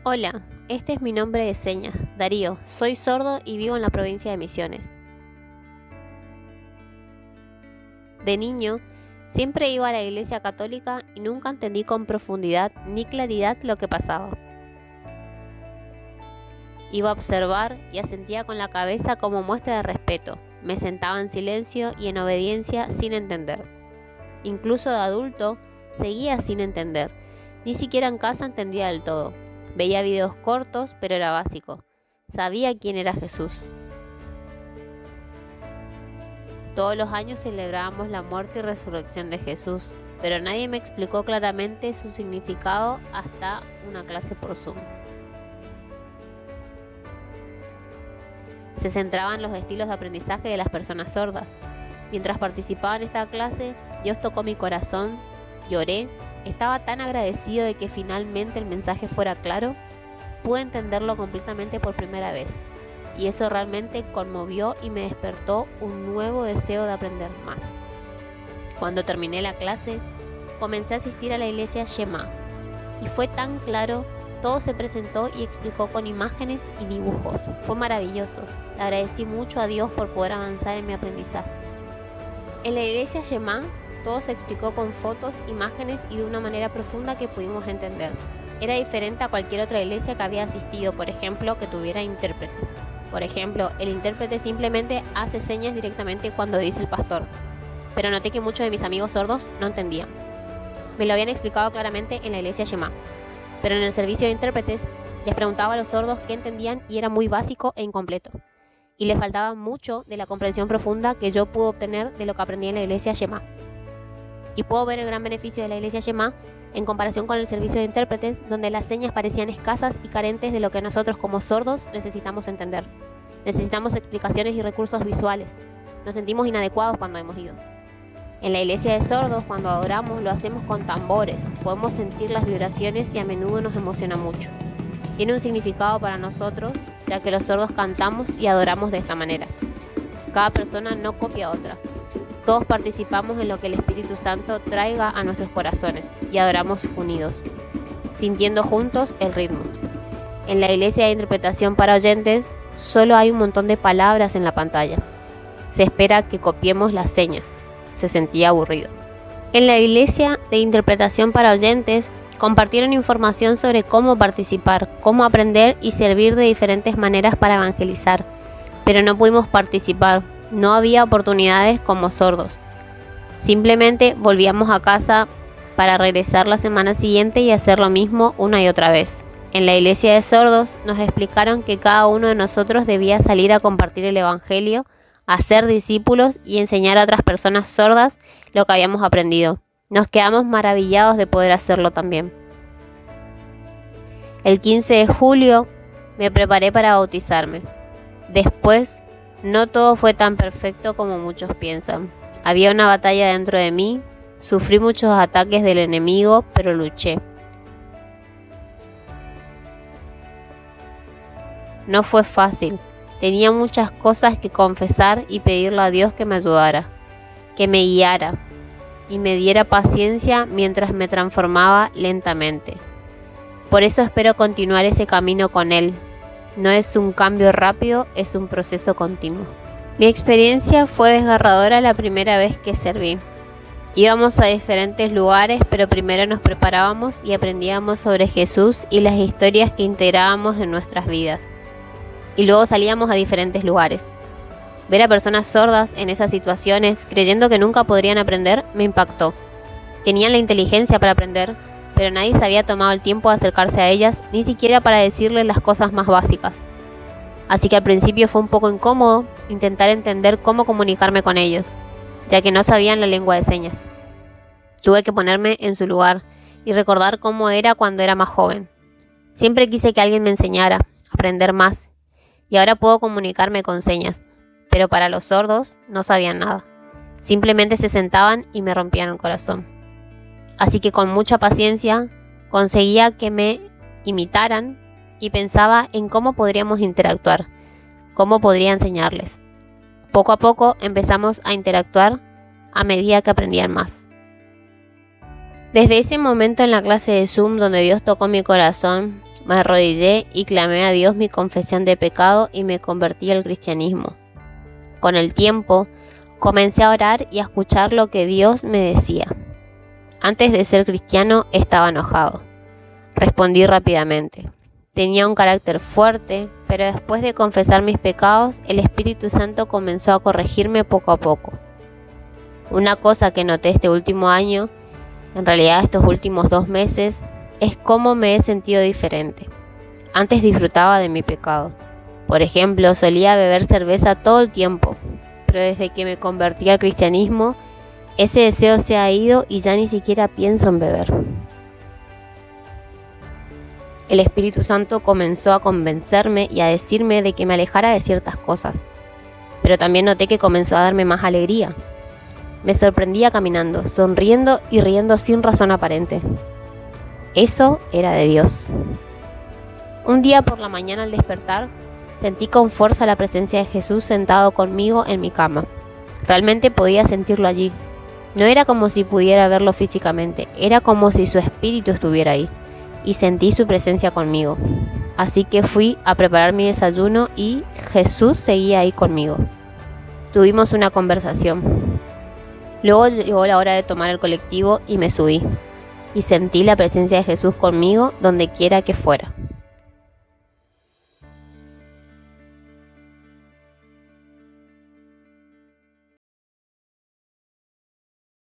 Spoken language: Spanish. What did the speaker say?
Hola, este es mi nombre de señas, Darío. Soy sordo y vivo en la provincia de Misiones. De niño, siempre iba a la iglesia católica y nunca entendí con profundidad ni claridad lo que pasaba. Iba a observar y asentía con la cabeza como muestra de respeto. Me sentaba en silencio y en obediencia sin entender. Incluso de adulto, seguía sin entender. Ni siquiera en casa entendía del todo. Veía videos cortos, pero era básico. Sabía quién era Jesús. Todos los años celebrábamos la muerte y resurrección de Jesús, pero nadie me explicó claramente su significado hasta una clase por Zoom. Se centraba en los estilos de aprendizaje de las personas sordas. Mientras participaba en esta clase, Dios tocó mi corazón, lloré, estaba tan agradecido de que finalmente el mensaje fuera claro, pude entenderlo completamente por primera vez. Y eso realmente conmovió y me despertó un nuevo deseo de aprender más. Cuando terminé la clase, comencé a asistir a la iglesia Shema. Y fue tan claro, todo se presentó y explicó con imágenes y dibujos. Fue maravilloso. Le agradecí mucho a Dios por poder avanzar en mi aprendizaje. En la iglesia Shema, todo se explicó con fotos, imágenes y de una manera profunda que pudimos entender. Era diferente a cualquier otra iglesia que había asistido, por ejemplo, que tuviera intérprete. Por ejemplo, el intérprete simplemente hace señas directamente cuando dice el pastor. Pero noté que muchos de mis amigos sordos no entendían. Me lo habían explicado claramente en la iglesia Shema. Pero en el servicio de intérpretes les preguntaba a los sordos qué entendían y era muy básico e incompleto. Y les faltaba mucho de la comprensión profunda que yo pude obtener de lo que aprendí en la iglesia Shema. Y puedo ver el gran beneficio de la iglesia Shema en comparación con el servicio de intérpretes, donde las señas parecían escasas y carentes de lo que nosotros como sordos necesitamos entender. Necesitamos explicaciones y recursos visuales. Nos sentimos inadecuados cuando hemos ido. En la iglesia de sordos, cuando adoramos, lo hacemos con tambores. Podemos sentir las vibraciones y a menudo nos emociona mucho. Tiene un significado para nosotros, ya que los sordos cantamos y adoramos de esta manera. Cada persona no copia a otra. Todos participamos en lo que el Espíritu Santo traiga a nuestros corazones y adoramos unidos, sintiendo juntos el ritmo. En la iglesia de interpretación para oyentes, solo hay un montón de palabras en la pantalla. Se espera que copiemos las señas. Se sentía aburrido. En la iglesia de interpretación para oyentes, compartieron información sobre cómo participar, cómo aprender y servir de diferentes maneras para evangelizar, pero no pudimos participar. No había oportunidades como sordos. Simplemente volvíamos a casa para regresar la semana siguiente y hacer lo mismo una y otra vez. En la iglesia de sordos nos explicaron que cada uno de nosotros debía salir a compartir el evangelio, a ser discípulos y enseñar a otras personas sordas lo que habíamos aprendido. Nos quedamos maravillados de poder hacerlo también. El 15 de julio me preparé para bautizarme. Después, no todo fue tan perfecto como muchos piensan. Había una batalla dentro de mí, sufrí muchos ataques del enemigo, pero luché. No fue fácil. Tenía muchas cosas que confesar y pedirle a Dios que me ayudara, que me guiara y me diera paciencia mientras me transformaba lentamente. Por eso espero continuar ese camino con Él. No es un cambio rápido, es un proceso continuo. Mi experiencia fue desgarradora la primera vez que serví. Íbamos a diferentes lugares, pero primero nos preparábamos y aprendíamos sobre Jesús y las historias que integrábamos en nuestras vidas. Y luego salíamos a diferentes lugares. Ver a personas sordas en esas situaciones, creyendo que nunca podrían aprender, me impactó. Tenían la inteligencia para aprender, pero nadie se había tomado el tiempo de acercarse a ellas, ni siquiera para decirles las cosas más básicas. Así que al principio fue un poco incómodo intentar entender cómo comunicarme con ellos, ya que no sabían la lengua de señas. Tuve que ponerme en su lugar y recordar cómo era cuando era más joven. Siempre quise que alguien me enseñara, aprender más, y ahora puedo comunicarme con señas, pero para los sordos no sabían nada. Simplemente se sentaban y me rompían el corazón. Así que con mucha paciencia conseguía que me imitaran y pensaba en cómo podríamos interactuar, cómo podría enseñarles. Poco a poco empezamos a interactuar a medida que aprendían más. Desde ese momento en la clase de Zoom donde Dios tocó mi corazón, Me arrodillé y clamé a Dios mi confesión de pecado y me convertí al cristianismo. Con el tiempo, comencé a orar y a escuchar lo que Dios me decía. Antes de ser cristiano estaba enojado. Respondí rápidamente. Tenía un carácter fuerte, pero después de confesar mis pecados, el Espíritu Santo comenzó a corregirme poco a poco. Una cosa que noté este último año, en realidad estos últimos 2 meses, es cómo me he sentido diferente. Antes disfrutaba de mi pecado. Por ejemplo, solía beber cerveza todo el tiempo, pero desde que me convertí al cristianismo, ese deseo se ha ido y ya ni siquiera pienso en beber. El Espíritu Santo comenzó a convencerme y a decirme de que me alejara de ciertas cosas, pero también noté que comenzó a darme más alegría. Me sorprendía caminando, sonriendo y riendo sin razón aparente. Eso era de Dios. Un día por la mañana al despertar, sentí con fuerza la presencia de Jesús sentado conmigo en mi cama. Realmente podía sentirlo allí. No era como si pudiera verlo físicamente, era como si su espíritu estuviera ahí. Y sentí su presencia conmigo. Así que fui a preparar mi desayuno y Jesús seguía ahí conmigo. Tuvimos una conversación. Luego llegó la hora de tomar el colectivo y me subí. Y sentí la presencia de Jesús conmigo donde quiera que fuera.